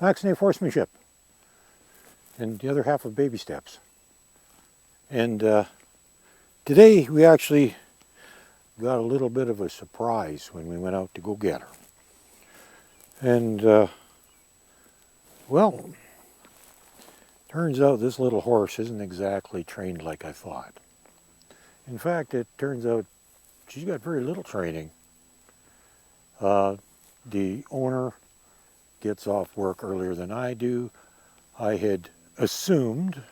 Maxine Horsemanship, and the other half of Baby Steps. And today we actually got a little bit of a surprise when we went out to go get her. And well, turns out this little horse isn't exactly trained like I thought. In fact, it turns out she's got very little training. The owner gets off work earlier than I do. I had assumed,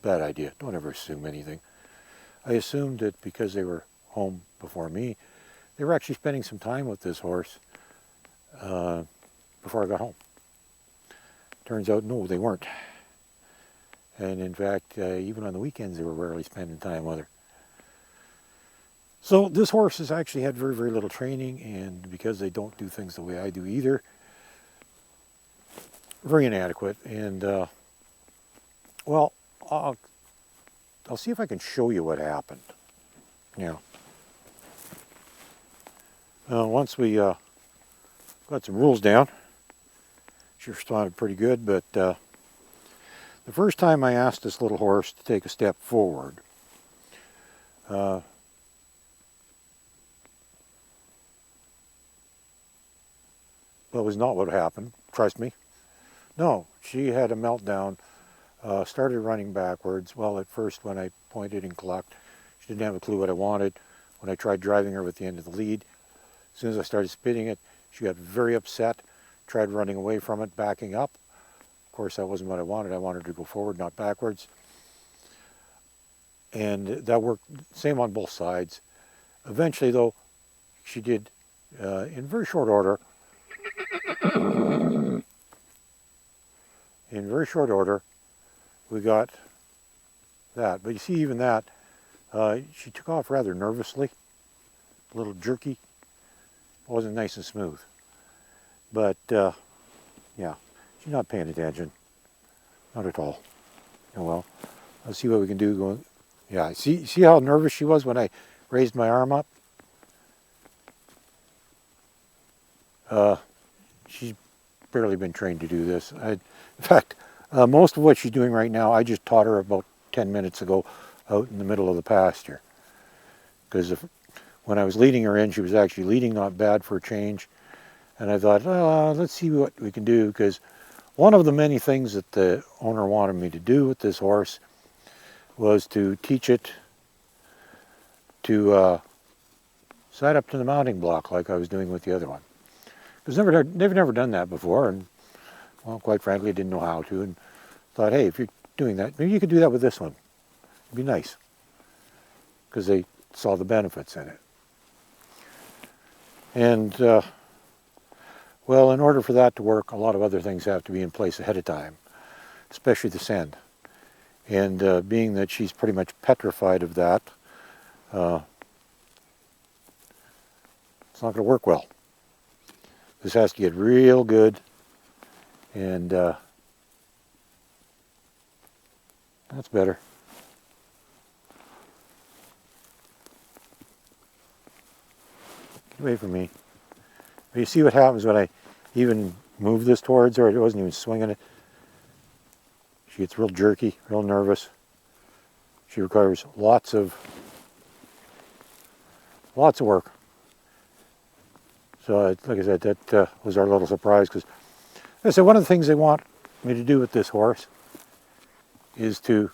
bad idea, don't ever assume anything. I assumed that because they were home before me, they were actually spending some time with this horse before I got home. Turns out, no, they weren't. And in fact, even on the weekends, they were rarely spending time with her. So this horse has actually had very, very little training, and because they don't do things the way I do either, very inadequate. And well, I'll see if I can show you what happened. Yeah. Once we got some rules down, she responded pretty good, but the first time I asked this little horse to take a step forward, that was not what happened, trust me. No, she had a meltdown, started running backwards. Well, at first when I pointed and clucked, she didn't have a clue what I wanted. When I tried driving her with the end of the lead, as soon as I started spitting it, she got very upset, tried running away from it, backing up. Of course, that wasn't what I wanted. I wanted her to go forward, not backwards. And that worked, same on both sides. Eventually, though, she did, in very short order, we got that. But you see, even that, she took off rather nervously, a little jerky. It wasn't nice and smooth. But, yeah, she's not paying attention. Not at all. Oh well, let's see what we can do. Going, yeah, see how nervous she was when I raised my arm up? She's barely been trained to do this. In fact, most of what she's doing right now, I just taught her about 10 minutes ago out in the middle of the pasture. Because when I was leading her in, she was actually leading not bad for a change. And I thought, let's see what we can do, because one of the many things that the owner wanted me to do with this horse was to teach it to side up to the mounting block like I was doing with the other one. Because they've never done that before, and well, quite frankly, didn't know how to, and thought, hey, if you're doing that, maybe you could do that with this one. It'd be nice, because they saw the benefits in it. And well, in order for that to work, a lot of other things have to be in place ahead of time, especially the send. And being that she's pretty much petrified of that, it's not going to work well. This has to get real good, and that's better. Get away from me. But you see what happens when I even move this towards her? It wasn't even swinging it. She gets real jerky, real nervous. She requires lots of work. So, like I said, that was our little surprise, because I said one of the things they want me to do with this horse is to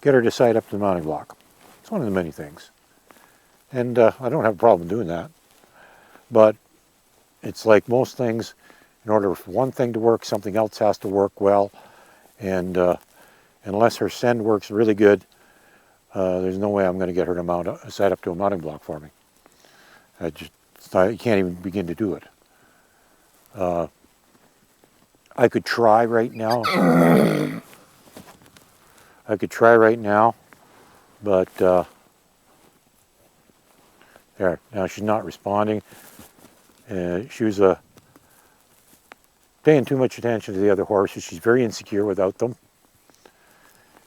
get her to side up to the mounting block. It's one of the many things. And I don't have a problem doing that. But it's like most things, in order for one thing to work, something else has to work well. And unless her send works really good, there's no way I'm going to get her to side up to a mounting block for me. I can't even begin to do it. I could try right now. But there. Now she's not responding. She was paying too much attention to the other horses. She's very insecure without them.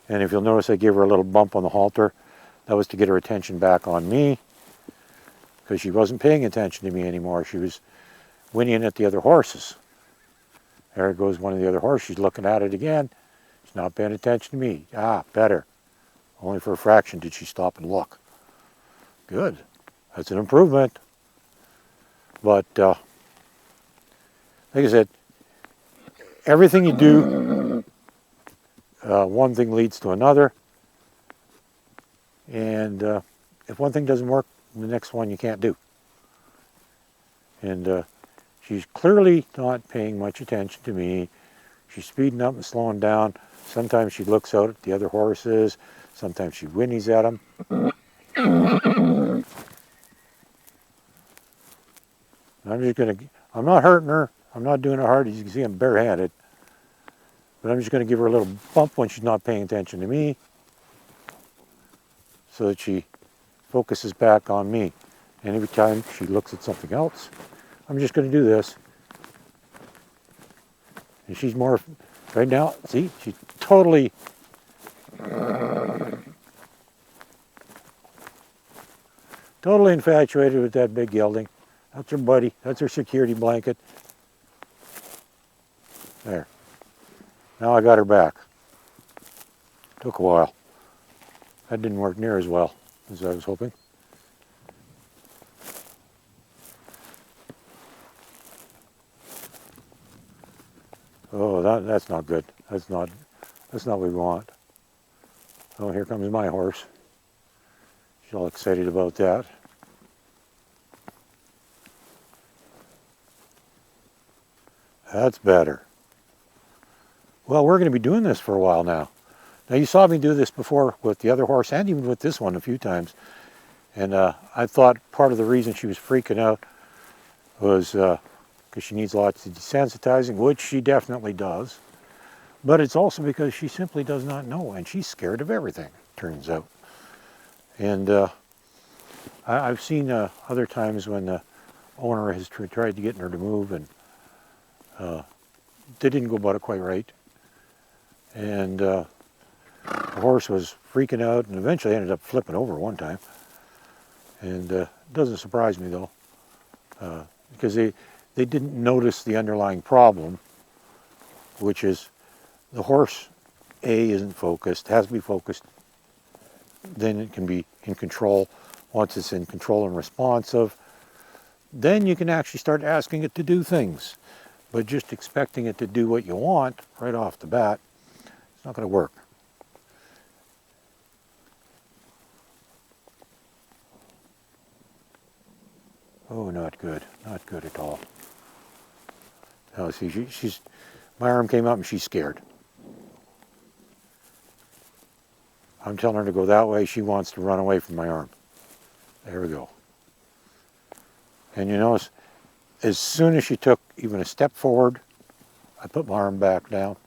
And if you'll notice, I gave her a little bump on the halter. That was to get her attention back on me, because she wasn't paying attention to me anymore. She was whinnying at the other horses. There goes one of the other horses. She's looking at it again. She's not paying attention to me. Better. Only for a fraction did she stop and look. Good. That's an improvement. But, like I said, everything you do, one thing leads to another. And if one thing doesn't work, the next one you can't do. And she's clearly not paying much attention to me. She's speeding up and slowing down. Sometimes she looks out at the other horses. Sometimes she whinnies at them. I'm not hurting her. I'm not doing it hard. As you can see, I'm barehanded. But I'm just going to give her a little bump when she's not paying attention to me, so that she focuses back on me. And every time she looks at something else, I'm just going to do this. And she's more, right now, see, she's totally infatuated with that big gelding. That's her buddy. That's her security blanket. There. Now I got her back. Took a while. That didn't work near as well as I was hoping. Oh, that's not good. That's not what we want. Oh, here comes my horse. She's all excited about that. That's better. Well, we're going to be doing this for a while now. Now, you saw me do this before with the other horse and even with this one a few times. And I thought part of the reason she was freaking out was because she needs lots of desensitizing, which she definitely does. But it's also because she simply does not know, and she's scared of everything, turns out. And I've seen other times when the owner has tried to get her to move, and they didn't go about it quite right. And the horse was freaking out and eventually ended up flipping over one time. And it doesn't surprise me though, because they didn't notice the underlying problem, which is the horse, A, isn't focused, has to be focused, then it can be in control. Once it's in control and responsive, then you can actually start asking it to do things. But just expecting it to do what you want right off the bat, it's not going to work. Oh, not good. Not good at all. Now, see, she's, my arm came up and she's scared. I'm telling her to go that way. She wants to run away from my arm. There we go. And you notice, as soon as she took even a step forward, I put my arm back down.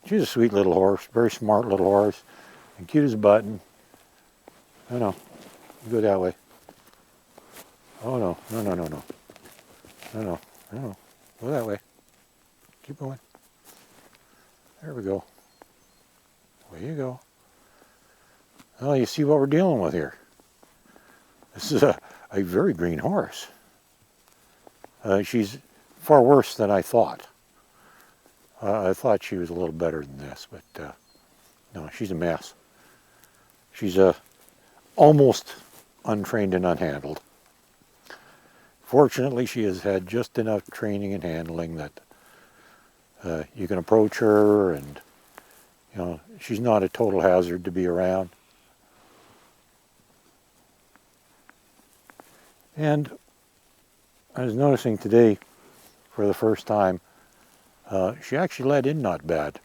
She's a sweet little horse, very smart little horse, and cute as a button. Oh no, you go that way. Oh no, no, no, no, no. No, no, no, go that way. Keep going. There we go. Away you go. Well, you see what we're dealing with here. This is a very green horse. She's far worse than I thought. I thought she was a little better than this, but no, she's a mess. She's almost untrained and unhandled. Fortunately, she has had just enough training and handling that you can approach her, and you know, she's not a total hazard to be around. And I was noticing today, for the first time, she actually let in not bad.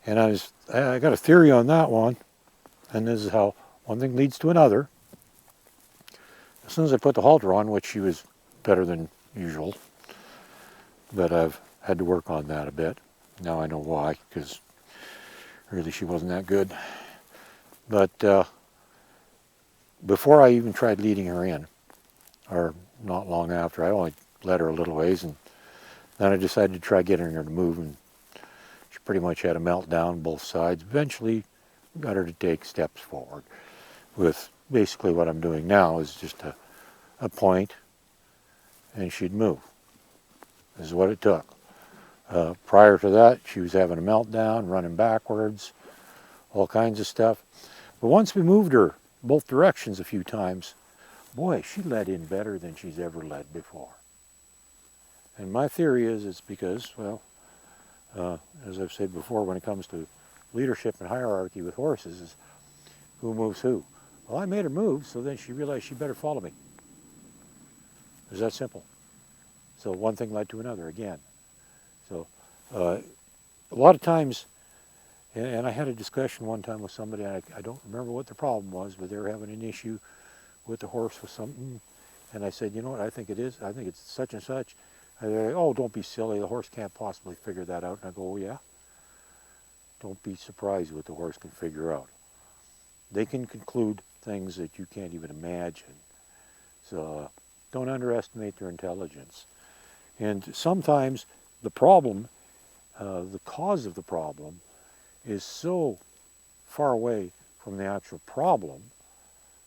And I got a theory on that one, and this is how one thing leads to another. As soon as I put the halter on, which she was better than usual, but I've had to work on that a bit. Now I know why, because really she wasn't that good. But before I even tried leading her in, or not long after, I only led her a little ways, and then I decided to try getting her to move, and she pretty much had a meltdown both sides. Eventually got her to take steps forward with basically what I'm doing now is just a point, and she'd move. This is what it took. Prior to that, she was having a meltdown, running backwards, all kinds of stuff. But once we moved her both directions a few times, boy, she led in better than she's ever led before. And my theory is it's because, well, as I've said before, when it comes to leadership and hierarchy with horses, is who moves who. Well, I made her move, so then she realized she better follow me. It's that simple. So one thing led to another again. So a lot of times, and I had a discussion one time with somebody, I don't remember what the problem was, but they were having an issue with the horse with something, and I said, you know what, I think it is. I think it's such and such. And they're like, oh, don't be silly. The horse can't possibly figure that out. And I go, oh, yeah? Don't be surprised what the horse can figure out. They can conclude things that you can't even imagine. So don't underestimate their intelligence. And sometimes the problem, the cause of the problem, is so far away from the actual problem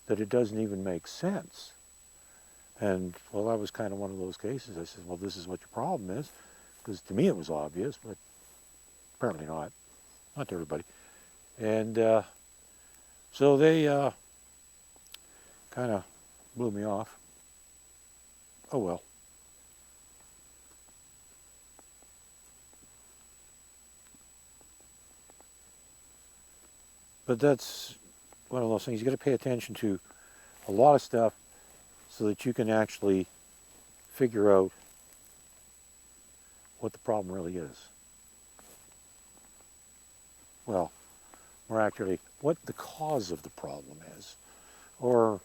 that it doesn't even make sense. And, well, that was kind of one of those cases. I said, well, this is what your problem is, because to me it was obvious, but apparently not to everybody. And so they kind of blew me off. Oh, well. But that's one of those things. You got to pay attention to a lot of stuff so that you can actually figure out what the problem really is. Well, more accurately, what the cause of the problem is, or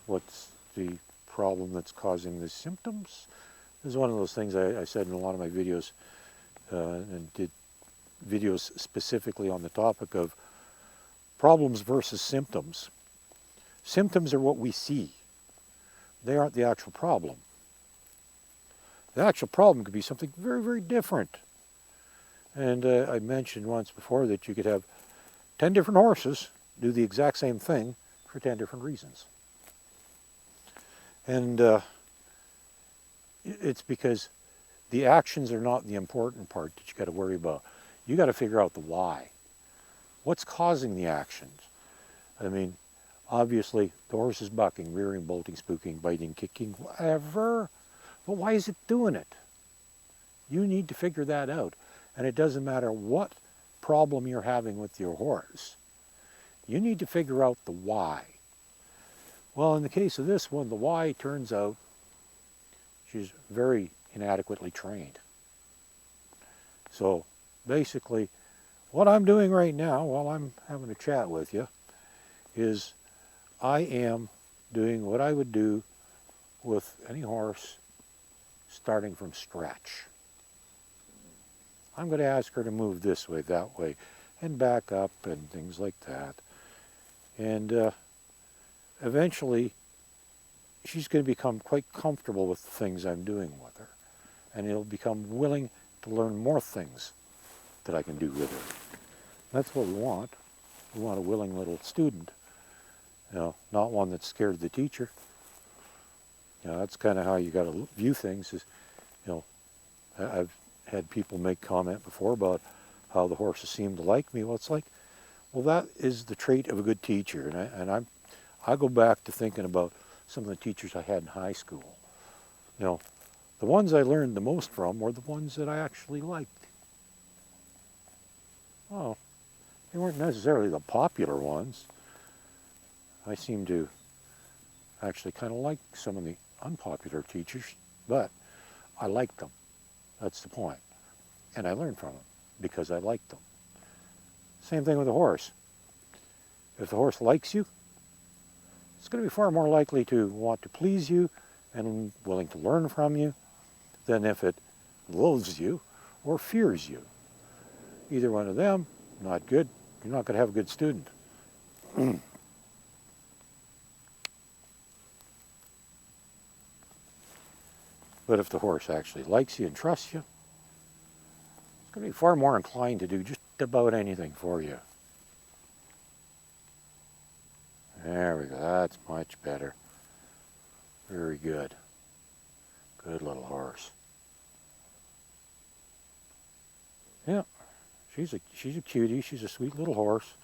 what's the problem that's causing the symptoms. This is one of those things I said in a lot of my videos, and did videos specifically on the topic of problems versus symptoms. Symptoms are what we see. They aren't the actual problem. The actual problem could be something very, very different. And I mentioned once before that you could have 10 different horses do the exact same thing for 10 different reasons. And it's because the actions are not the important part that you got to worry about. You got to figure out the why. What's causing the actions? I mean, obviously the horse is bucking, rearing, bolting, spooking, biting, kicking, whatever. But why is it doing it? You need to figure that out. And it doesn't matter what problem you're having with your horse. You need to figure out the why. Well, in the case of this one, the why turns out she's very inadequately trained. So basically, what I'm doing right now while I'm having a chat with you is I am doing what I would do with any horse starting from scratch. I'm going to ask her to move this way, that way, and back up and things like that. And eventually, she's going to become quite comfortable with the things I'm doing with her. And she'll become willing to learn more things that I can do with her. That's what we want. We want a willing little student. You know, not one that's scared of the teacher. You know, that's kind of how you got to view things. Is, you know, I've had people make comment before about how the horses seem to like me. Well, it's like, well, that is the trait of a good teacher. And I go back to thinking about some of the teachers I had in high school. You know, the ones I learned the most from were the ones that I actually liked. Oh, they weren't necessarily the popular ones. I seem to actually kind of like some of the unpopular teachers, but I liked them. That's the point. And I learned from them because I liked them. Same thing with a horse. If the horse likes you, it's going to be far more likely to want to please you and willing to learn from you than if it loathes you or fears you. Either one of them, not good. You're not going to have a good student. But if the horse actually likes you and trusts you, it's going to be far more inclined to do just about anything for you. There we go. That's much better. Very good. Good little horse. Yeah, she's a cutie. She's a sweet little horse.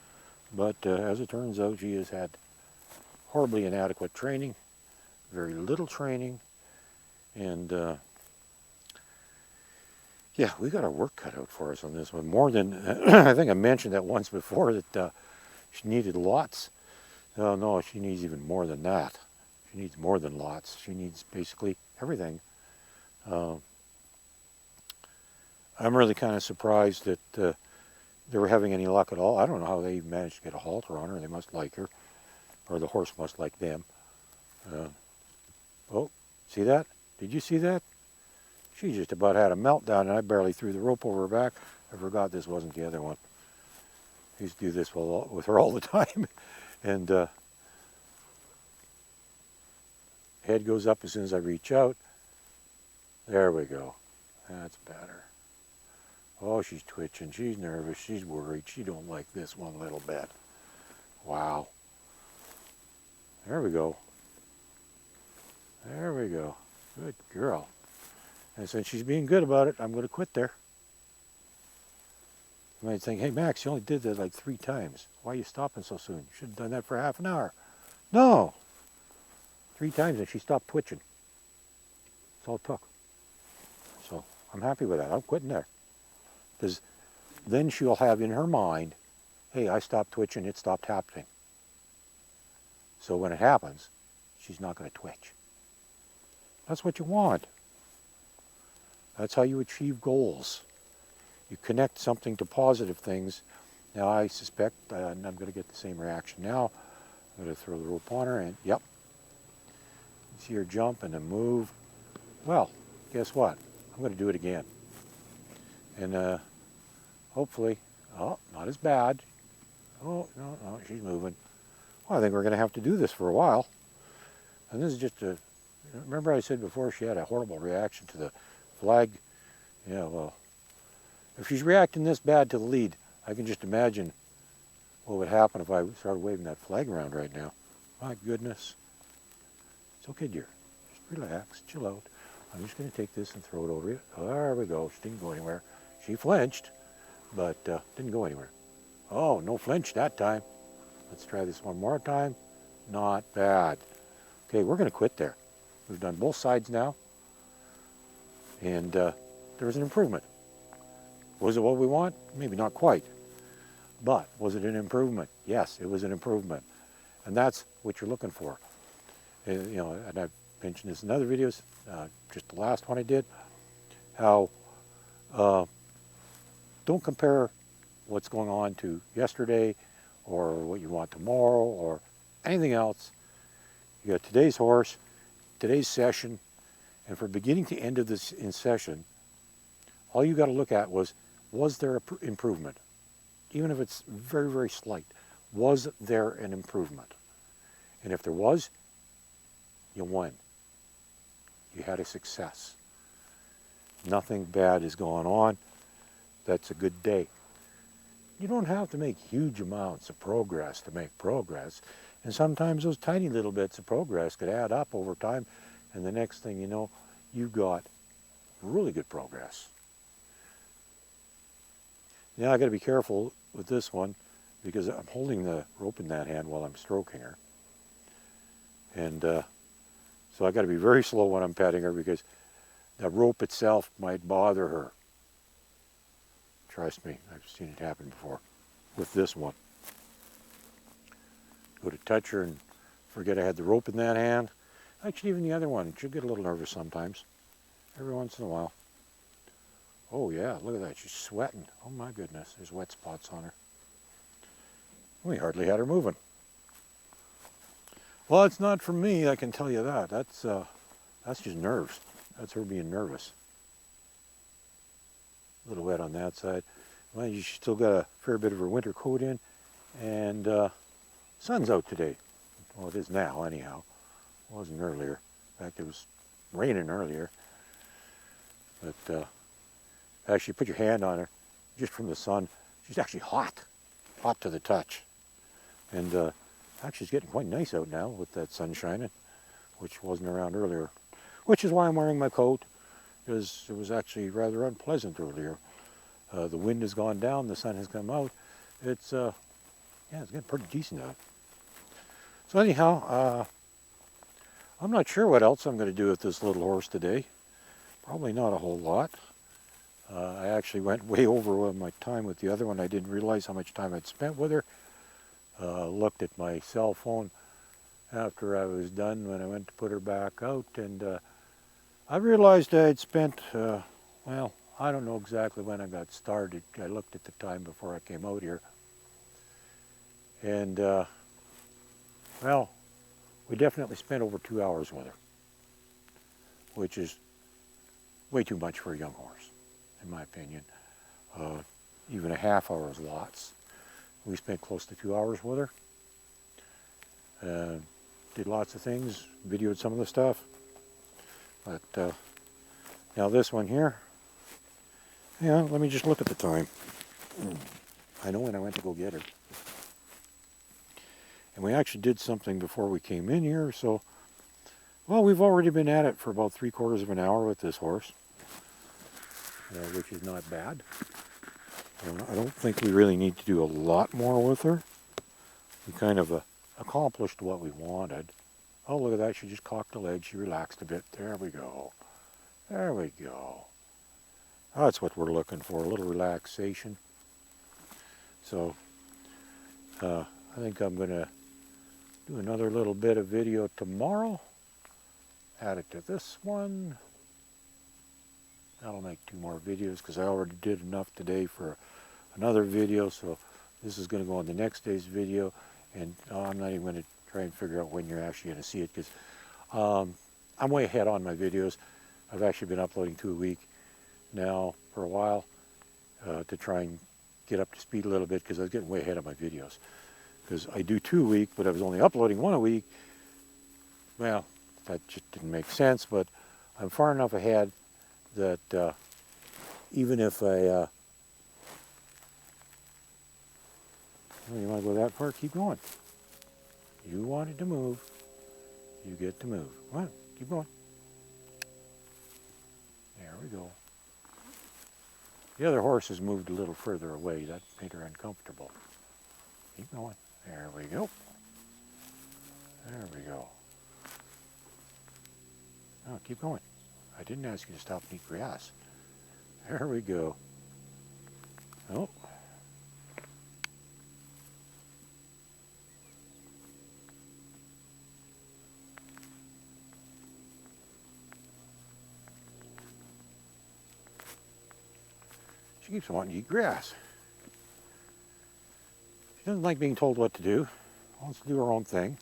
But as it turns out, she has had horribly inadequate training, very little training, and yeah, we got our work cut out for us on this one. More than, I think I mentioned that once before, that she needed lots. Oh no, she needs even more than that. She needs more than lots. She needs basically everything. I'm really kind of surprised that they were having any luck at all. I don't know how they managed to get a halter on her. They must like her, or the horse must like them. Oh, see that? Did you see that? She just about had a meltdown, and I barely threw the rope over her back. I forgot this wasn't the other one. I used to do this with her all the time. And head goes up as soon as I reach out. There we go. That's better. Oh, she's twitching. She's nervous. She's worried. She don't like this one little bit. Wow. There we go. There we go. Good girl. And since she's being good about it, I'm going to quit there. You might think, hey, Max, you only did that like 3 times. Why are you stopping so soon? You should have done that for half an hour. No. 3 times and she stopped twitching. That's all it took. So I'm happy with that. I'm quitting there. Because then she'll have in her mind, hey, I stopped twitching, it stopped happening. So when it happens, she's not going to twitch. That's what you want. That's how you achieve goals. You connect something to positive things. Now I suspect, and I'm going to get the same reaction now. I'm going to throw the rope on her and, yep. You see her jump and then move. Well, guess what? I'm going to do it again. And hopefully, oh, not as bad. Oh, no, she's moving. Well, I think we're going to have to do this for a while. And this is just remember I said before she had a horrible reaction to the flag? Yeah, well, if she's reacting this bad to the lead, I can just imagine what would happen if I started waving that flag around right now. My goodness. It's okay, dear. Just relax, chill out. I'm just going to take this and throw it over you. There we go. She didn't go anywhere. She flinched, but didn't go anywhere. Oh, no flinch that time. Let's try this one more time. Not bad. Okay, we're going to quit there. We've done both sides now, and there was an improvement. Was it what we want? Maybe not quite. But was it an improvement? Yes, it was an improvement. And that's what you're looking for. You know, and I've mentioned this in other videos, just the last one I did, how don't compare what's going on to yesterday or what you want tomorrow or anything else. You got today's horse, today's session, and from beginning to end of this in session, all you got to look at was there an improvement? Even if it's very, very slight, was there an improvement? And if there was, you won. You had a success. Nothing bad is going on. That's a good day. You don't have to make huge amounts of progress to make progress. And sometimes those tiny little bits of progress could add up over time. And the next thing you know, you've got really good progress. Now I got to be careful with this one because I'm holding the rope in that hand while I'm stroking her. And so I got to be very slow when I'm petting her because the rope itself might bother her. Trust me, I've seen it happen before with this one. Go to touch her and forget I had the rope in that hand. Actually, even the other one, she'll get a little nervous sometimes, every once in a while. Oh yeah, look at that, she's sweating. Oh my goodness, there's wet spots on her. We hardly had her moving. Well, it's not from me, I can tell you that. That's just nerves. That's her being nervous. A little wet on that side. Well, you still got a fair bit of her winter coat in, and sun's out today. Well, it is now, anyhow. It wasn't earlier. In fact, it was raining earlier. But actually, put your hand on her, just from the sun. She's actually hot to the touch. And actually, it's getting quite nice out now with that sun shining, which wasn't around earlier. which is why I'm wearing my coat, because it was actually rather unpleasant earlier. The wind has gone down, the sun has come out. It's yeah, it's getting pretty decent out. So anyhow, I'm not sure what else I'm going to do with this little horse today. Probably not a whole lot. I actually went way over my time with the other one. I didn't realize how much time I'd spent with her. Looked at my cell phone after I was done when I went to put her back out, and I realized I'd spent, well, I don't know exactly when I got started. I looked at the time before I came out here. And, well, we definitely spent over 2 hours with her, which is way too much for a young horse, in my opinion. Even a half hour is lots. We spent close to 2 hours with her. Did lots of things, videoed some of the stuff. But now this one here, yeah, let me just look at the time. I know when I went to go get her. And we actually did something before we came in here, so, well, we've already been at it for about 3/4 of an hour with this horse, which is not bad. I don't think we really need to do a lot more with her. We kind of accomplished what we wanted. Oh, look at that, she just cocked the leg, she relaxed a bit. There we go. There we go. That's what we're looking for, a little relaxation. So, I think I'm going to do another little bit of video tomorrow. Add it to this one. That'll make 2 more videos because I already did enough today for another video. So this is going to go on the next day's video. And I'm not even going to try and figure out when you're actually going to see it, because I'm way ahead on my videos. I've actually been uploading 2 a week now for a while to try and get up to speed a little bit, because I was getting way ahead of my videos. Because I do 2 a week, but I was only uploading 1 a week. Well, that just didn't make sense, but I'm far enough ahead that even if I... well, you want to go that far? Keep going. You want it to move, you get to move. Come on, keep going. There we go. The other horse has moved a little further away. That made her uncomfortable. Keep going. There we go. There we go. Oh, keep going. I didn't ask you to stop and eat grass. There we go. Oh. She keeps wanting to eat grass. She doesn't like being told what to do. Wants to do her own thing.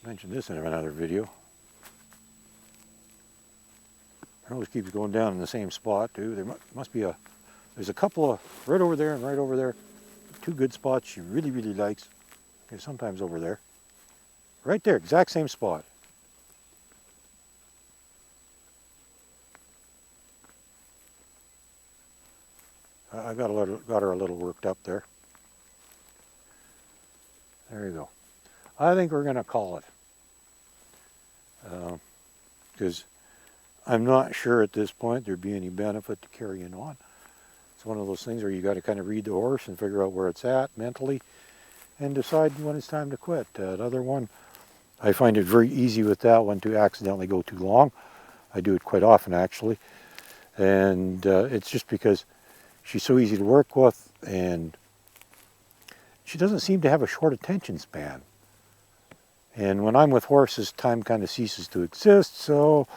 I mentioned this in another video. Her nose keeps going down in the same spot too. There must be there's a couple of, right over there and right over there, 2 good spots she really, really likes. Okay, sometimes over there. Right there, exact same spot. I got her a little worked up there. There you go. I think we're going to call it. Because I'm not sure at this point there'd be any benefit to carrying on. It's one of those things where you got to kind of read the horse and figure out where it's at mentally and decide when it's time to quit. That other one, I find it very easy with that one to accidentally go too long. I do it quite often, actually. And it's just because she's so easy to work with, and she doesn't seem to have a short attention span. And when I'm with horses, time kind of ceases to exist, so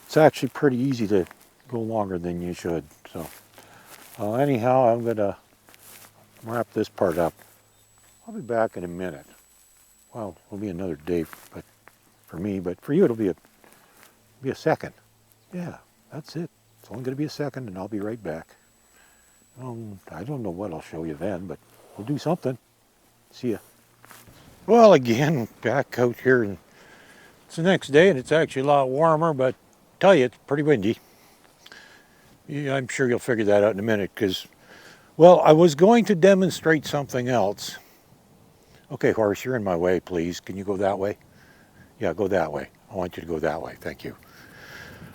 it's actually pretty easy to go longer than you should. So anyhow, I'm going to wrap this part up. I'll be back in a minute. Well, it'll be another day, but for me, but for you it'll be a second. Yeah, that's it. It's only going to be a second, and I'll be right back. I don't know what I'll show you then, but we'll do something. See ya. Well, again, back out here, and it's the next day, and it's actually a lot warmer, but I tell you, it's pretty windy. Yeah, I'm sure you'll figure that out in a minute, because, well, I was going to demonstrate something else. Okay, horse, you're in my way, please. Can you go that way? Yeah, go that way. I want you to go that way. Thank you.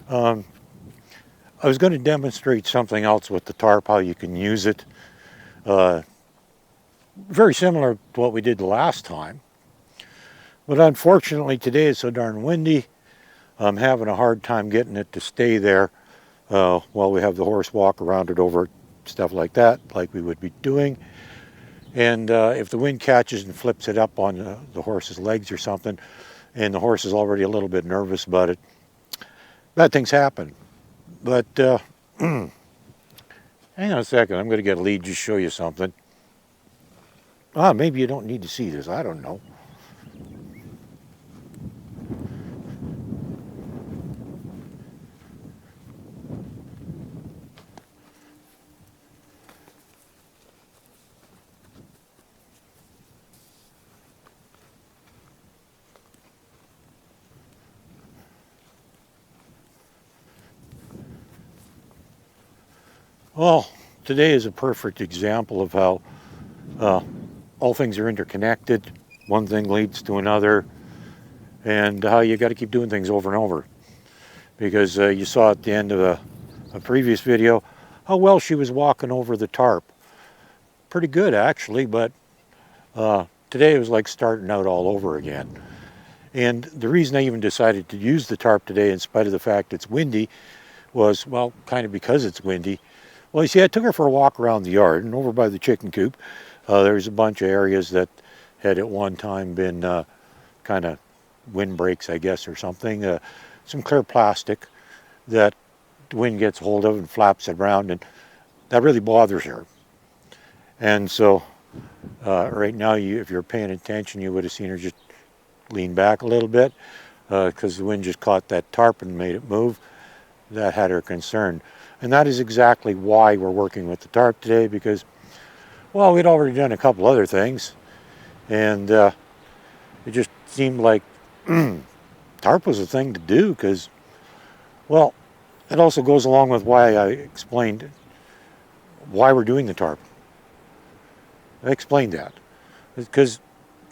I was going to demonstrate something else with the tarp, how you can use it. Very similar to what we did the last time. But unfortunately today it's so darn windy, I'm having a hard time getting it to stay there while we have the horse walk around it over stuff like that, like we would be doing. And if the wind catches and flips it up on the horse's legs or something, and the horse is already a little bit nervous about it, bad things happen. But hang on a second, I'm going to get a lead, just show you something. Maybe you don't need to see this, I don't know. Well, today is a perfect example of how all things are interconnected. One thing leads to another, and how you got to keep doing things over and over. Because you saw at the end of a previous video how well she was walking over the tarp. Pretty good actually, but today it was like starting out all over again. And the reason I even decided to use the tarp today, in spite of the fact it's windy, was, well, kind of because it's windy. Well, you see, I took her for a walk around the yard, and over by the chicken coop, there's a bunch of areas that had at one time been kind of windbreaks, I guess, or something. Some clear plastic that the wind gets hold of and flaps it around, and that really bothers her. And so right now, if you're paying attention, you would have seen her just lean back a little bit because the wind just caught that tarp and made it move. That had her concerned. And that is exactly why we're working with the tarp today, because, well, we'd already done a couple other things, and it just seemed like tarp was the thing to do, because, well, it also goes along with why I explained why we're doing the tarp. I explained that. Because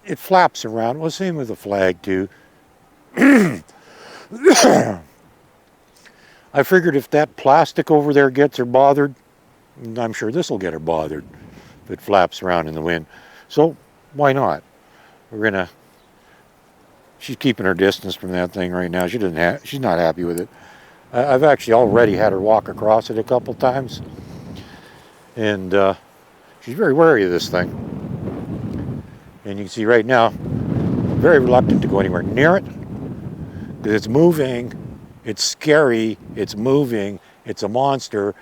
it flaps around. Well, same with the flag, too. I figured if that plastic over there gets her bothered, I'm sure this will get her bothered if it flaps around in the wind. So why not? She's keeping her distance from that thing right now. She's not happy with it. I've actually already had her walk across it a couple times, and she's very wary of this thing. And you can see right now, very reluctant to go anywhere near it because it's moving. It's scary, it's moving, it's a monster,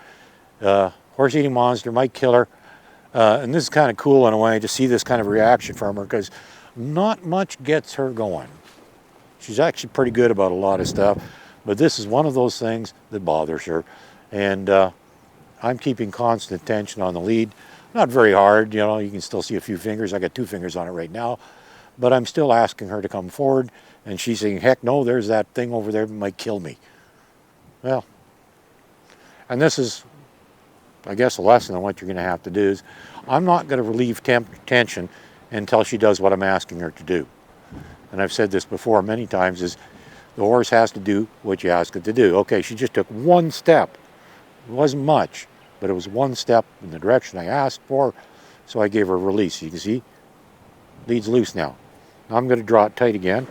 horse-eating monster, might kill her. And this is kind of cool in a way to see this kind of reaction from her, because not much gets her going. She's actually pretty good about a lot of stuff, but this is one of those things that bothers her. And I'm keeping constant attention on the lead. Not very hard, you know, you can still see a few fingers. I got 2 fingers on it right now, but I'm still asking her to come forward. And she's saying, heck no, there's that thing over there that might kill me. Well, and this is, I guess, a lesson on what you're going to have to do is, I'm not going to relieve tension until she does what I'm asking her to do. And I've said this before many times, is the horse has to do what you ask it to do. Okay, she just took 1 step. It wasn't much, but it was 1 step in the direction I asked for, so I gave her a release. You can see, lead's loose now. Now I'm going to draw it tight again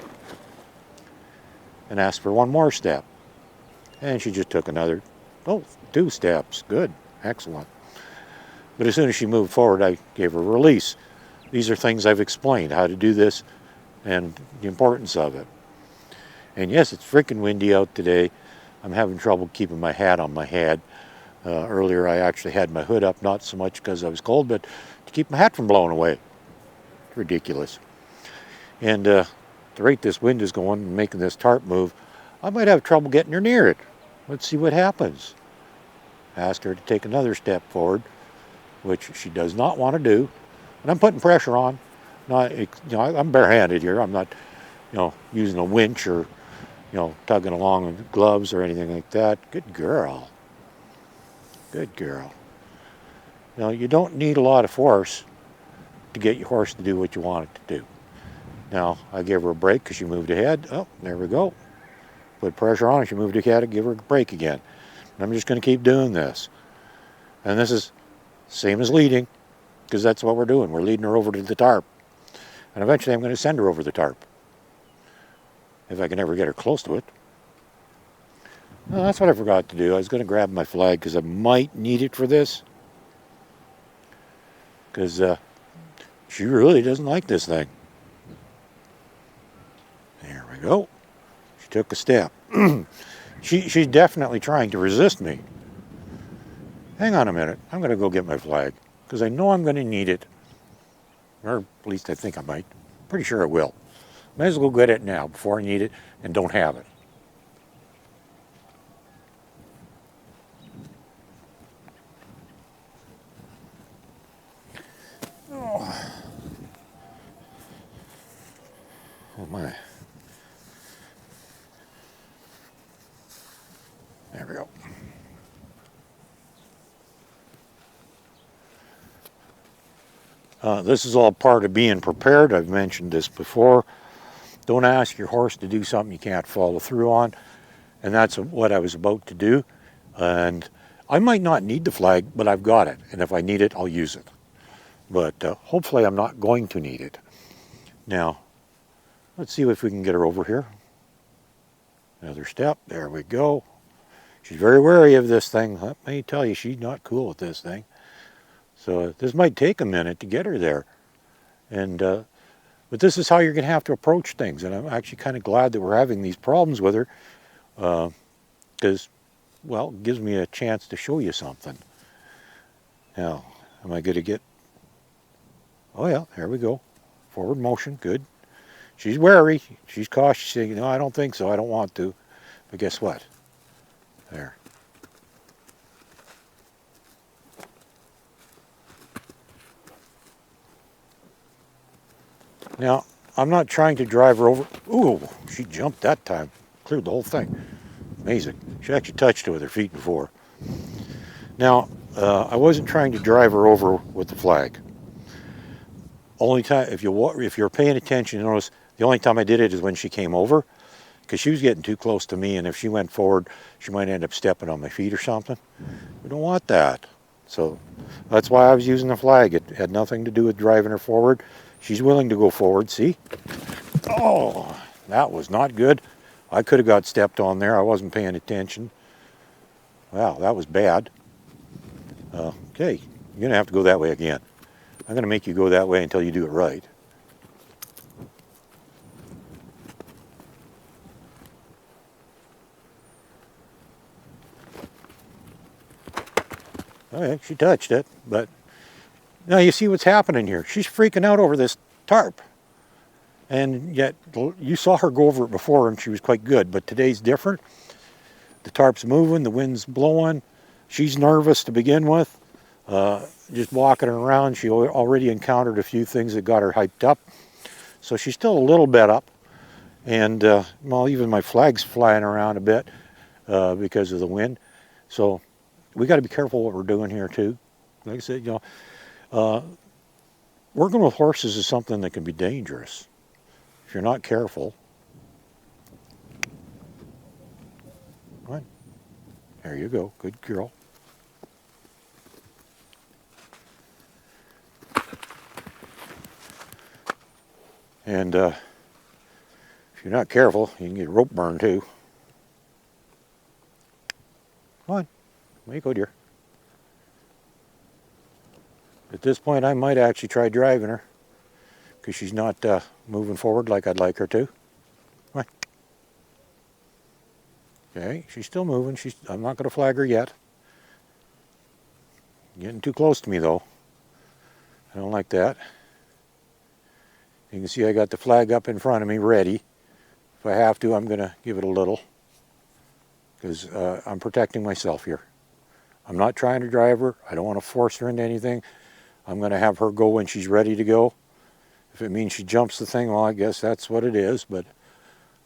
and ask for 1 more step. And she just took 2 steps. Good, excellent. But as soon as she moved forward, I gave her a release. These are things I've explained, how to do this and the importance of it. And yes, it's freaking windy out today. I'm having trouble keeping my hat on my head. Earlier I actually had my hood up, not so much because I was cold, but to keep my hat from blowing away. Ridiculous. And the rate this wind is going and making this tarp move, I might have trouble getting her near it. Let's see what happens. Ask her to take another step forward, which she does not want to do. And I'm putting pressure on. I'm barehanded here. I'm not, using a winch or, tugging along with gloves or anything like that. Good girl. Good girl. You don't need a lot of force to get your horse to do what you want it to do. Now, I gave her a break because she moved ahead. Oh, there we go. put pressure on. She moved to cat, give her a break again. And I'm just going to keep doing this. And this is same as leading, because that's what we're doing. We're leading her over to the tarp. And eventually I'm going to send her over the tarp, if I can ever get her close to it. Well, that's what I forgot to do. I was going to grab my flag because I might need it for this. Because she really doesn't like this thing. There we go. She took a step. She's definitely trying to resist me. Hang on a minute. I'm going to go get my flag because I know I'm going to need it. Or at least I think I might. Pretty sure I will. Might as well go get it now before I need it and don't have it. Oh my. There we go. This is all part of being prepared. I've mentioned this before. Don't ask your horse to do something you can't follow through on. And that's what I was about to do. And I might not need the flag, but I've got it. And if I need it, I'll use it. But hopefully I'm not going to need it. Now, let's see if we can get her over here. Another step. There we go. She's very wary of this thing. Let me tell you, she's not cool with this thing. So this might take a minute to get her there. And but this is how you're going to have to approach things. And I'm actually kind of glad that we're having these problems with her. Because, well, it gives me a chance to show you something. Now, am I going to get... Oh yeah, there we go. Forward motion, good. She's wary. She's cautious, saying, no, I don't think so. I don't want to. But guess what? There. Now, I'm not trying to drive her over. Ooh, she jumped that time. Cleared the whole thing. Amazing. She actually touched it with her feet before. Now, I wasn't trying to drive her over with the flag. Only time, if you're paying attention, you notice the only time I did it is when she came over, because she was getting too close to me, and if she went forward, she might end up stepping on my feet or something. We don't want that. So that's why I was using the flag. It had nothing to do with driving her forward. She's willing to go forward, see? Oh, that was not good. I could have got stepped on there. I wasn't paying attention. Wow, that was bad. Okay, you're going to have to go that way again. I'm going to make you go that way until you do it right. Okay, she touched it, but now you see what's happening here. She's freaking out over this tarp. And yet, you saw her go over it before and she was quite good, but today's different. The tarp's moving, the wind's blowing. She's nervous to begin with. Just walking around, she already encountered a few things that got her hyped up. So she's still a little bit up. And, well, even my flag's flying around a bit because of the wind. So we got to be careful what we're doing here, too. Like I said, you know, working with horses is something that can be dangerous if you're not careful. Right. There you go. Good girl. And if you're not careful, you can get rope burn too. Come on. There you go, dear. At this point, I might actually try driving her because she's not moving forward like I'd like her to. Come on. Okay, she's still moving. I'm not going to flag her yet. Getting too close to me, though. I don't like that. You can see I got the flag up in front of me, ready. If I have to, I'm going to give it a little because I'm protecting myself here. I'm not trying to drive her. I don't want to force her into anything. I'm going to have her go when she's ready to go. If it means she jumps the thing, well, I guess that's what it is, but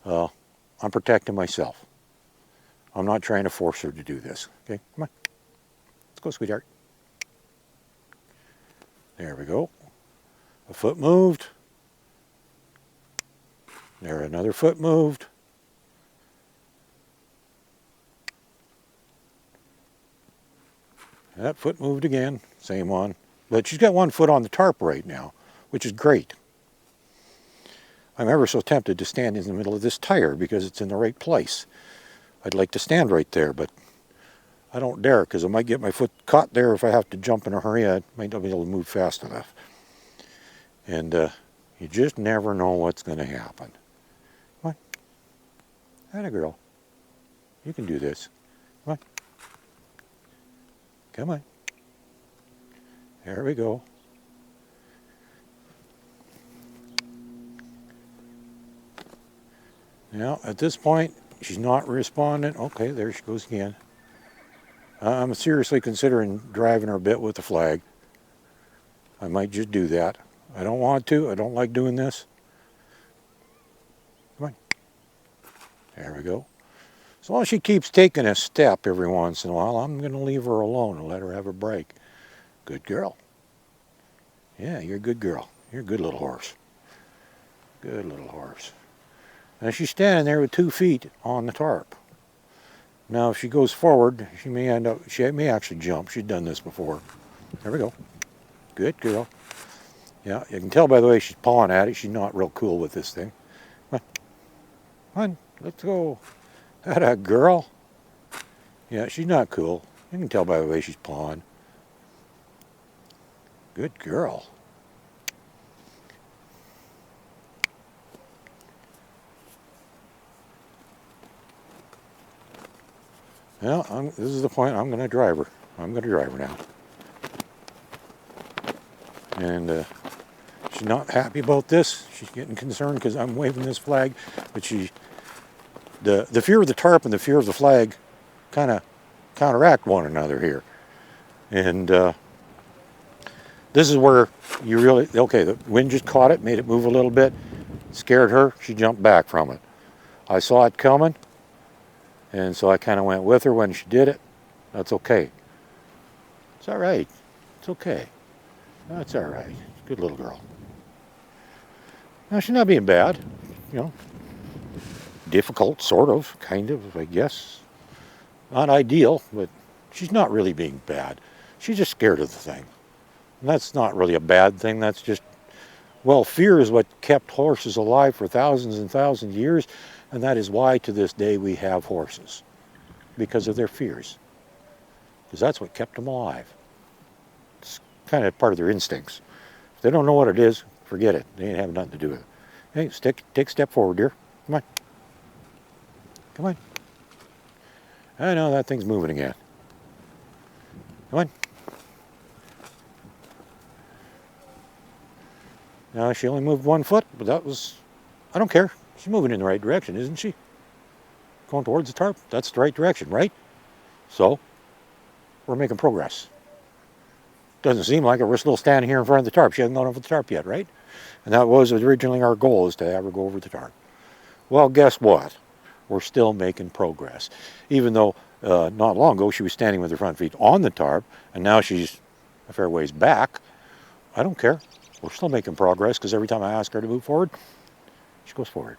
I'm protecting myself. I'm not trying to force her to do this. Okay, come on. Let's go, sweetheart. There we go. A foot moved. There, another foot moved. That foot moved again, same one. But she's got one foot on the tarp right now, which is great. I'm ever so tempted to stand in the middle of this tire because it's in the right place. I'd like to stand right there, but I don't dare because I might get my foot caught there if I have to jump in a hurry. I might not be able to move fast enough. And you just never know what's going to happen. Come on. Atta girl. You can do this. Come on. Come on. There we go. Now, at this point, she's not responding. Okay, there she goes again. I'm seriously considering driving her a bit with the flag. I might just do that. I don't want to. I don't like doing this. Come on. There we go. As long as she keeps taking a step every once in a while, I'm going to leave her alone and let her have a break. Good girl. Yeah, you're a good girl. You're a good little horse. Good little horse. Now she's standing there with 2 feet on the tarp. Now if she goes forward, she may actually jump. She's done this before. There we go. Good girl. Yeah, you can tell by the way she's pawing at it. She's not real cool with this thing. Come on. Come on, let's go. Atta girl. Yeah, she's not cool. You can tell by the way she's pawing. Good girl. Well, this is the point. I'm going to drive her. I'm going to drive her now. And she's not happy about this. She's getting concerned because I'm waving this flag. But the fear of the tarp and the fear of the flag kind of counteract one another here. And this is where you really, okay, the wind just caught it, made it move a little bit, scared her. She jumped back from it. I saw it coming. And so I kind of went with her when she did it. That's okay. It's all right. It's okay. That's all right. Good little girl. Now, she's not being bad. You know, difficult, sort of, kind of, I guess. Not ideal, but she's not really being bad. She's just scared of the thing. And that's not really a bad thing. That's just, well, fear is what kept horses alive for thousands and thousands of years. And that is why to this day we have horses, because of their fears. Because that's what kept them alive. It's kind of part of their instincts. If they don't know what it is, forget it. They ain't have nothing to do with it. Hey, take a step forward, dear. Come on. Come on. I know that thing's moving again. Come on. Now she only moved 1 foot, but that was, I don't care. She's moving in the right direction, isn't she? Going towards the tarp. That's the right direction, right? So, we're making progress. Doesn't seem like it. We're still standing here in front of the tarp. She hasn't gone over the tarp yet, right? And that was originally our goal, is to have her go over the tarp. Well, guess what? We're still making progress. Even though not long ago she was standing with her front feet on the tarp, and now she's a fair ways back. I don't care. We're still making progress, because every time I ask her to move forward, she goes forward.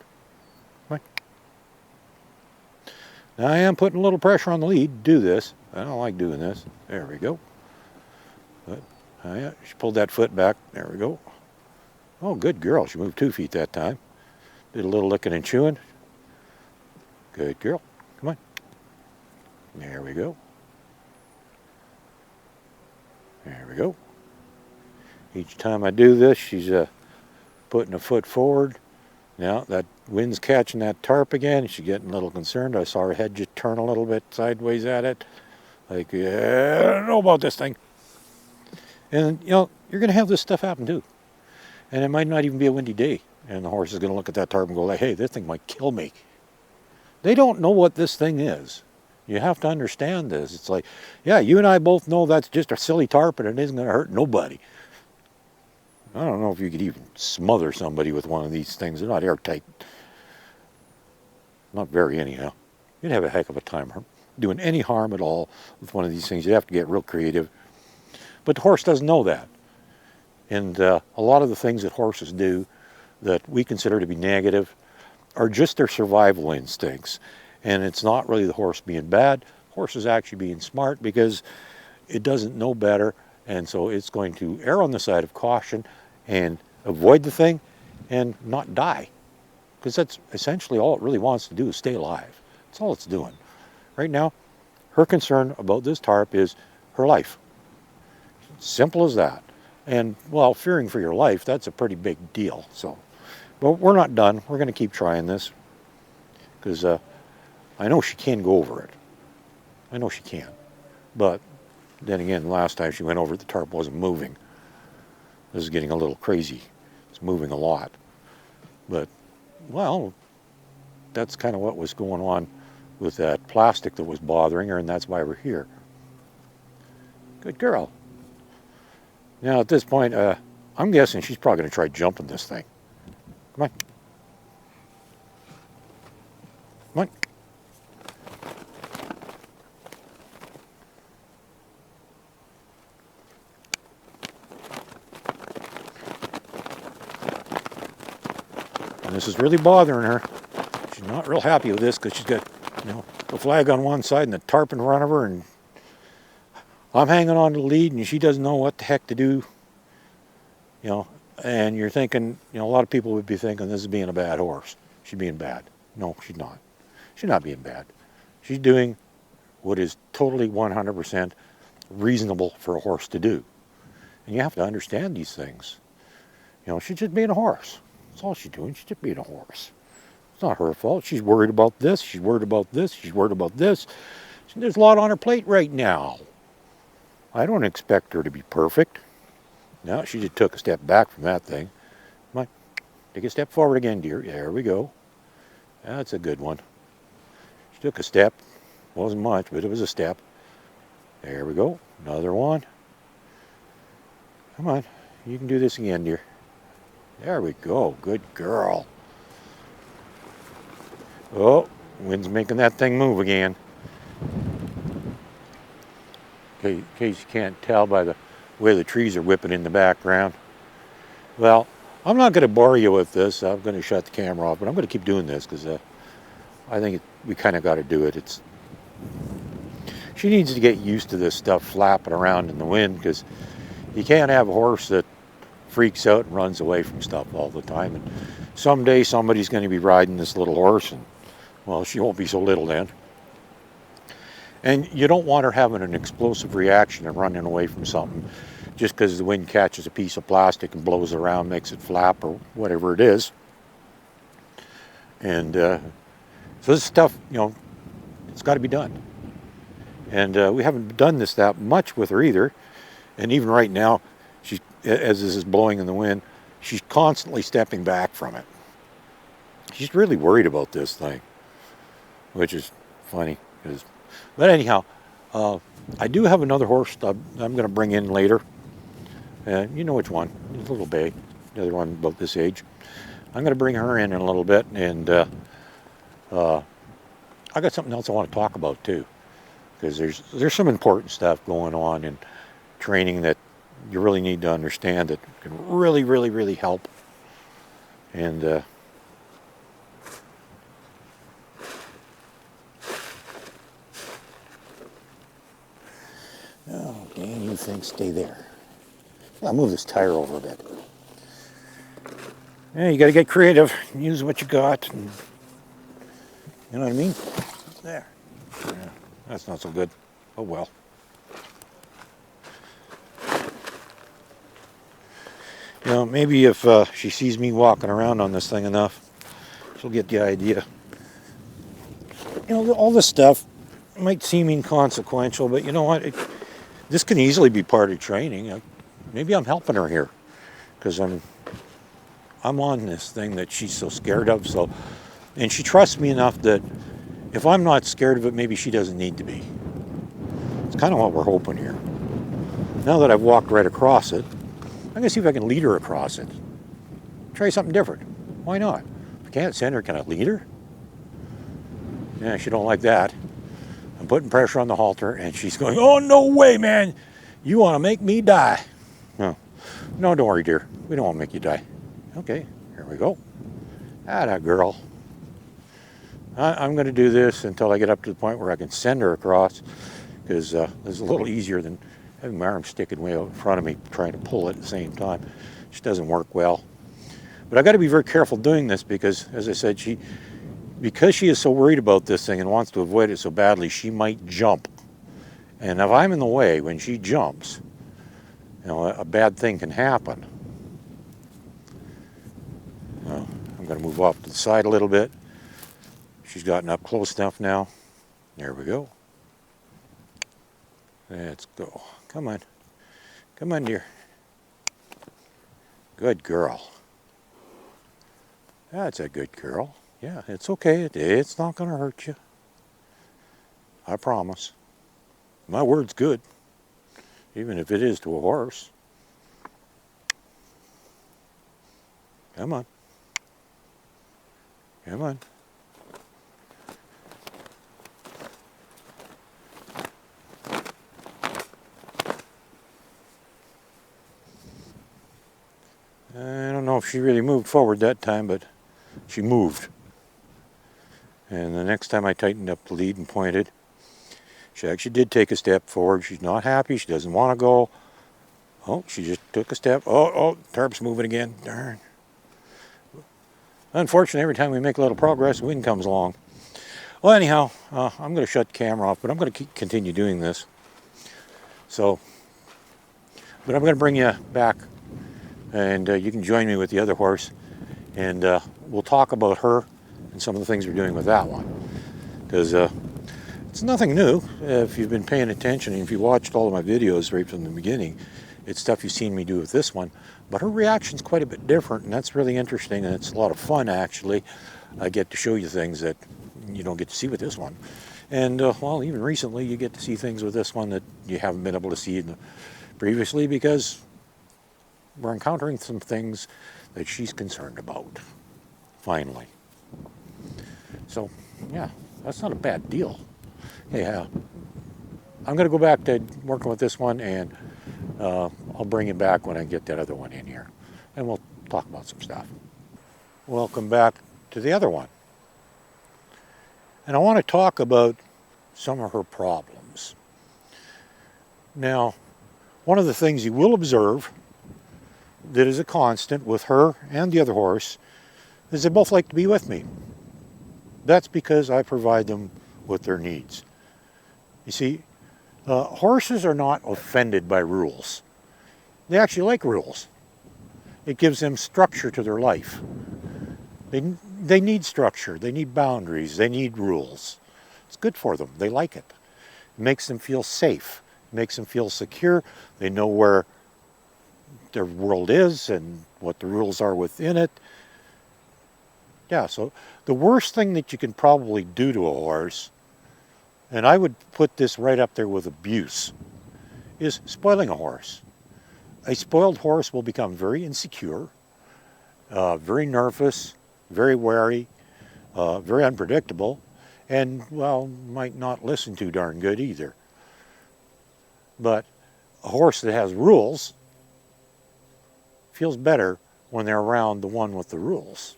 Now I am putting a little pressure on the lead to do this. I don't like doing this. There we go. But yeah, she pulled that foot back. There we go. Oh, good girl. She moved 2 feet that time. Did a little licking and chewing. Good girl. Come on. There we go. There we go. Each time I do this, she's putting a foot forward. Now that wind's catching that tarp again. She's getting a little concerned. I saw her head just turn a little bit sideways at it. Like, yeah, I don't know about this thing. And, you know, you're going to have this stuff happen too. And it might not even be a windy day. And the horse is going to look at that tarp and go like, hey, this thing might kill me. They don't know what this thing is. You have to understand this. It's like, yeah, you and I both know that's just a silly tarp and it isn't going to hurt nobody. I don't know if you could even smother somebody with one of these things. They're not airtight. Not very anyhow. You'd have a heck of a time doing any harm at all with one of these things. You'd have to get real creative. But the horse doesn't know that. And a lot of the things that horses do that we consider to be negative are just their survival instincts. And it's not really the horse being bad. The horse is actually being smart, because it doesn't know better, and so it's going to err on the side of caution and avoid the thing and not die. Because that's essentially all it really wants to do, is stay alive. That's all it's doing. Right now, her concern about this tarp is her life. Simple as that. And, well, fearing for your life, that's a pretty big deal. So, but we're not done. We're going to keep trying this. Because I know she can go over it. I know she can. But then again, last time she went over it, the tarp wasn't moving. This is getting a little crazy. It's moving a lot. But, well, that's kind of what was going on with that plastic that was bothering her, and that's why we're here. Good girl. Now, at this point, I'm guessing she's probably going to try jumping this thing. Come on. Come on. And this is really bothering her. She's not real happy with this because she's got, the flag on one side and the tarp in front of her, and I'm hanging on to the lead and she doesn't know what the heck to do. And you're thinking, a lot of people would be thinking this is being a bad horse. She's being bad. No, she's not. She's not being bad. She's doing what is totally 100% reasonable for a horse to do. And you have to understand these things. She's just being a horse. That's all she's doing. She's just being a horse. It's not her fault. She's worried about this. She's worried about this. She's worried about this. There's a lot on her plate right now. I don't expect her to be perfect. No, she just took a step back from that thing. Come on, take a step forward again, dear. There we go. That's a good one. She took a step. Wasn't much, but it was a step. There we go. Another one. Come on, you can do this again, dear. There we go. Good girl. Oh, wind's making that thing move again. In case you can't tell by the way the trees are whipping in the background. Well, I'm not going to bore you with this. I'm going to shut the camera off, but I'm going to keep doing this because I think we kind of got to do it. She needs to get used to this stuff flapping around in the wind, because you can't have a horse that freaks out and runs away from stuff all the time. And someday somebody's going to be riding this little horse, and, well, she won't be so little then. And you don't want her having an explosive reaction and running away from something just because the wind catches a piece of plastic and blows it around, makes it flap or whatever it is. And so this stuff, it's got to be done. And we haven't done this that much with her either. And even right now, as this is blowing in the wind, she's constantly stepping back from it. She's really worried about this thing, which is funny. But anyhow, I do have another horse I'm going to bring in later. You know which one. It's a little bay. The other one about this age. I'm going to bring her in a little bit, and I got something else I want to talk about too, because there's some important stuff going on in training that you really need to understand that can really, really, really help. And oh, Dan, you think stay there. I'll move this tire over a bit. Yeah, you got to get creative. Use what you got. And, you know what I mean? There. Yeah, that's not so good. Oh well. Maybe if she sees me walking around on this thing enough, she'll get the idea. All this stuff might seem inconsequential, but you know what? This can easily be part of training. Maybe I'm helping her here, because I'm on this thing that she's so scared of. And she trusts me enough that if I'm not scared of it, maybe she doesn't need to be. It's kind of what we're hoping here. Now that I've walked right across it, I'm going to see if I can lead her across it. Try something different. Why not? If I can't send her, can I lead her? Yeah, she don't like that. I'm putting pressure on the halter, and she's going, oh, no way, man. You want to make me die. No, don't worry, dear. We don't want to make you die. Okay, here we go. Atta girl. I'm going to do this until I get up to the point where I can send her across, because this is a little easier than having my arm sticking way out in front of me, trying to pull it at the same time. It just doesn't work well. But I got to be very careful doing this because, as I said, because she is so worried about this thing and wants to avoid it so badly, she might jump. And if I'm in the way when she jumps, a bad thing can happen. I'm going to move off to the side a little bit. She's gotten up close enough now. There we go. Let's go. Come on. Come on, dear. Good girl. That's a good girl. Yeah, it's okay. It's not going to hurt you. I promise. My word's good, even if it is to a horse. Come on. Come on. I don't know if she really moved forward that time, but she moved. And the next time I tightened up the lead and pointed, she actually did take a step forward. She's not happy. She doesn't want to go. Oh, she just took a step. Oh, tarp's moving again. Darn. Unfortunately, every time we make a little progress, wind comes along. Well, anyhow, I'm going to shut the camera off, but I'm going to continue doing this. But I'm going to bring you back, and you can join me with the other horse, and we'll talk about her and some of the things we're doing with that one. Because it's nothing new. If you've been paying attention, and if you watched all of my videos right from the beginning, it's stuff you've seen me do with this one. But her reaction's quite a bit different, and that's really interesting, and it's a lot of fun, actually. I get to show you things that you don't get to see with this one. And, well, even recently, you get to see things with this one that you haven't been able to see previously because we're encountering some things that she's concerned about, finally. So, yeah, that's not a bad deal. Hey, I'm going to go back to working with this one, and I'll bring you back when I get that other one in here, and we'll talk about some stuff. Welcome back to the other one. And I want to talk about some of her problems. Now, one of the things you will observe that is a constant with her and the other horse is they both like to be with me. That's because I provide them with their needs. You see, horses are not offended by rules. They actually like rules. It gives them structure to their life. They need structure. They need boundaries. They need rules. It's good for them. They like it. It makes them feel safe. It makes them feel secure. They know where their world is and what the rules are within it. Yeah, so the worst thing that you can probably do to a horse, and I would put this right up there with abuse, is spoiling a horse. A spoiled horse will become very insecure, very nervous, very wary, very unpredictable, and, well, might not listen too darn good either. But a horse that has rules feels better when they're around the one with the rules,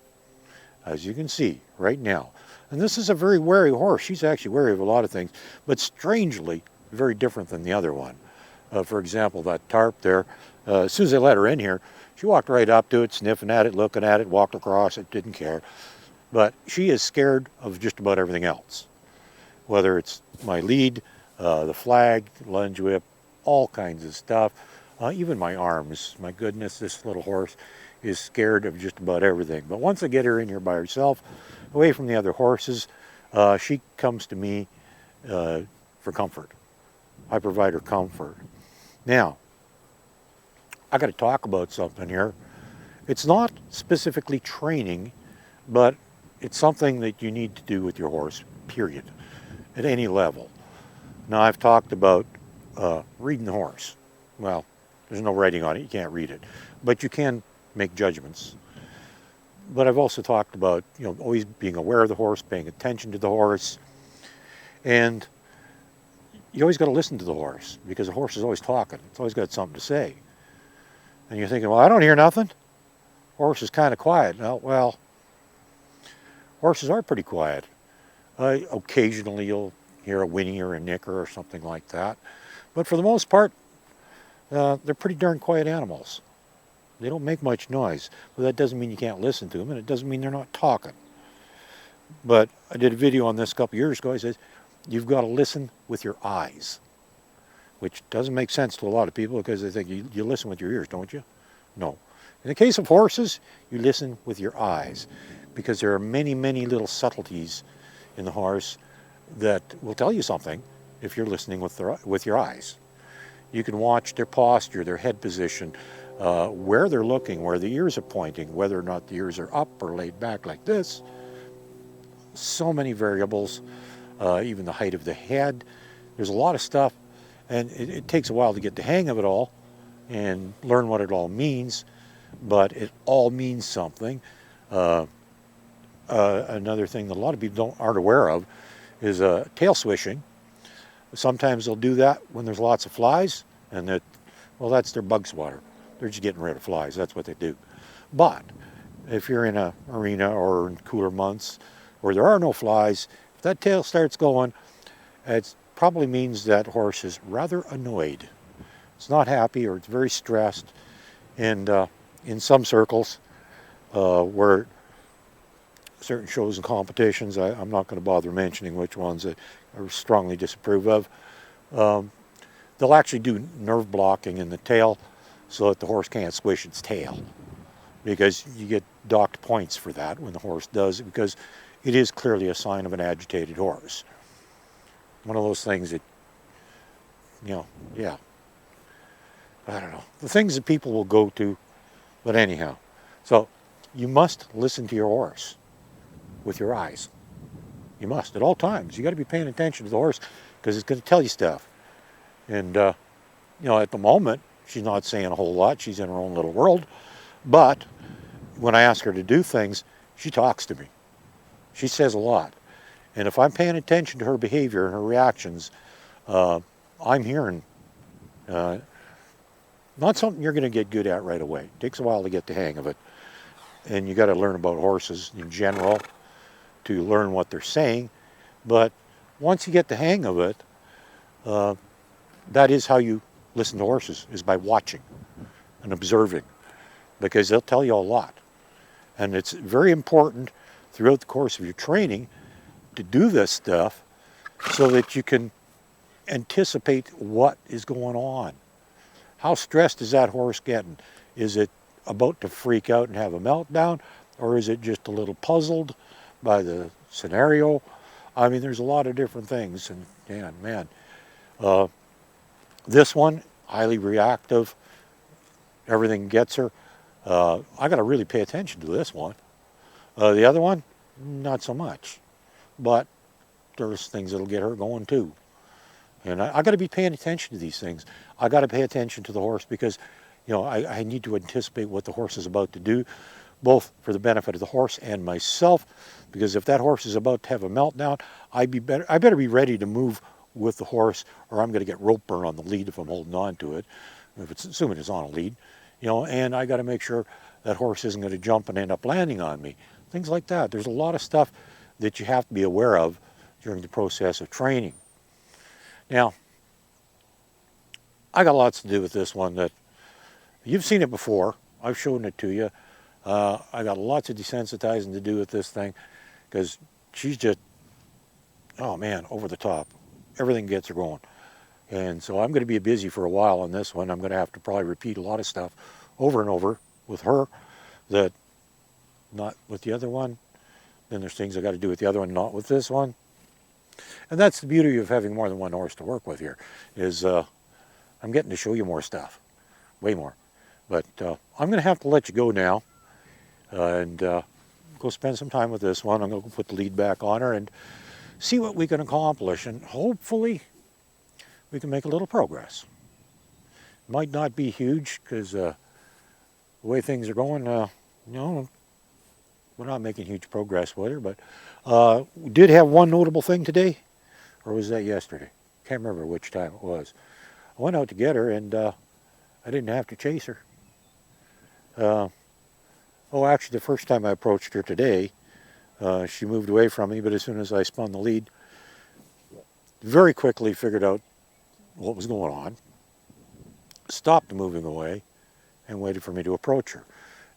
as you can see right now. And this is a very wary horse. She's actually wary of a lot of things, but strangely very different than the other one. For example, that tarp there, as soon as I let her in here, she walked right up to it, sniffing at it, looking at it, walked across it, didn't care. But she is scared of just about everything else, whether it's my lead, the flag, lunge whip, all kinds of stuff, even my arms. My goodness, this little horse is scared of just about everything. But once I get her in here by herself, away from the other horses, she comes to me for comfort. I provide her comfort. Now, I got to talk about something here. It's not specifically training, but it's something that you need to do with your horse, period, at any level. Now, I've talked about reading the horse. Well, there's no writing on it. You can't read it. But you can make judgments. But I've also talked about, always being aware of the horse, paying attention to the horse. And you always got to listen to the horse, because the horse is always talking. It's always got something to say. And you're thinking, well, I don't hear nothing. Horse is kind of quiet. Well, horses are pretty quiet. Occasionally you'll hear a whinny or a nicker or something like that. But for the most part, they're pretty darn quiet animals. They don't make much noise, but that doesn't mean you can't listen to them, and it doesn't mean they're not talking. But I did a video on this a couple years ago. I said, you've got to listen with your eyes, which doesn't make sense to a lot of people because they think you listen with your ears, don't you? No. In the case of horses, you listen with your eyes because there are many, many little subtleties in the horse that will tell you something if you're listening with your eyes. You can watch their posture, their head position, where they're looking, where the ears are pointing, whether or not the ears are up or laid back like this. So many variables, even the height of the head. There's a lot of stuff, and it takes a while to get the hang of it all and learn what it all means, but it all means something. Another thing that a lot of people aren't aware of is tail swishing. Sometimes they'll do that when there's lots of flies, and that's their bug swatter. They're just getting rid of flies. That's what they do. But if you're in an arena or in cooler months where there are no flies, if that tail starts going, it probably means that horse is rather annoyed. It's not happy, or it's very stressed. And in some circles where certain shows and competitions, I'm not going to bother mentioning which ones that I strongly disapprove of, they'll actually do nerve blocking in the tail so that the horse can't squish its tail, because you get docked points for that when the horse does it, because it is clearly a sign of an agitated horse. One of those things that, yeah, I don't know, the things that people will go to, but anyhow. So you must listen to your horse with your eyes. You must, at all times. You got to be paying attention to the horse because it's going to tell you stuff. And, at the moment, she's not saying a whole lot. She's in her own little world. But when I ask her to do things, she talks to me. She says a lot. And if I'm paying attention to her behavior and her reactions, I'm hearing. Not something you're going to get good at right away. It takes a while to get the hang of it. And you got to learn about horses in general to learn what they're saying. But once you get the hang of it, that is how you listen to horses, is by watching and observing, because they'll tell you a lot. And it's very important throughout the course of your training to do this stuff so that you can anticipate what is going on. How stressed is that horse getting? Is it about to freak out and have a meltdown, or is it just a little puzzled by the scenario? I mean, there's a lot of different things, and man, this one, highly reactive, everything gets her. I got to really pay attention to this one. The other one, not so much, but there's things that'll get her going too. And I got to be paying attention to these things. I got to pay attention to the horse because, I need to anticipate what the horse is about to do, both for the benefit of the horse and myself. Because if that horse is about to have a meltdown, I better be ready to move with the horse, or I'm going to get rope burn on the lead if I'm holding on to it, assuming it's on a lead, and I got to make sure that horse isn't going to jump and end up landing on me. Things like that. There's a lot of stuff that you have to be aware of during the process of training. Now, I got lots to do with this one that you've seen it before. I've shown it to you. I got lots of desensitizing to do with this thing because she's just, oh man, over the top. Everything gets her going. And so I'm going to be busy for a while on this one. I'm going to have to probably repeat a lot of stuff over and over with her that not with the other one. Then there's things I got to do with the other one, not with this one. And that's the beauty of having more than one horse to work with here, is I'm getting to show you more stuff, way more. But I'm going to have to let you go now and go spend some time with this one. I'm going to put the lead back on her and see what we can accomplish, and hopefully we can make a little progress. Might not be huge because the way things are going, we're not making huge progress with her, but we did have one notable thing today, or was that yesterday? Can't remember which time it was. I went out to get her, and I didn't have to chase her. Actually, the first time I approached her today, she moved away from me, but as soon as I spun the lead, very quickly figured out what was going on. stopped moving away and waited for me to approach her.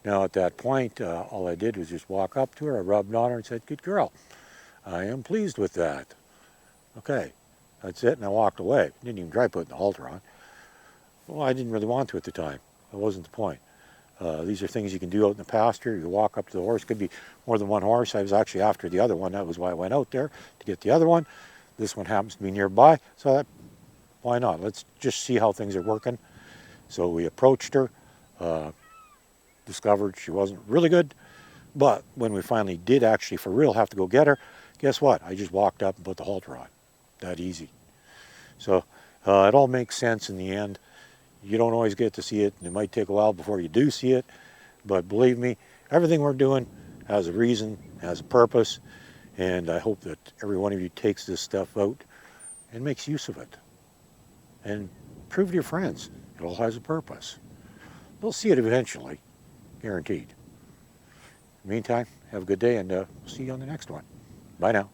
Now at that point, all I did was just walk up to her, I rubbed on her and said, "Good girl, I am pleased with that." Okay, that's it, and I walked away. Didn't even try putting the halter on. Well, I didn't really want to at the time. That wasn't the point. These are things you can do out in the pasture. You walk up to the horse. Could be more than one horse. I was actually after the other one. That was why I went out there, to get the other one. This one happens to be nearby, so why not? Let's just see how things are working. So we approached her, discovered she wasn't really good, but when we finally did actually for real have to go get her, guess what? I just walked up and put the halter on. That easy. So it all makes sense in the end. You don't always get to see it, and it might take a while before you do see it, but believe me, everything we're doing has a reason, has a purpose, and I hope that every one of you takes this stuff out and makes use of it. And prove to your friends it all has a purpose. They'll see it eventually, guaranteed. In the meantime, have a good day, and we'll see you on the next one. Bye now.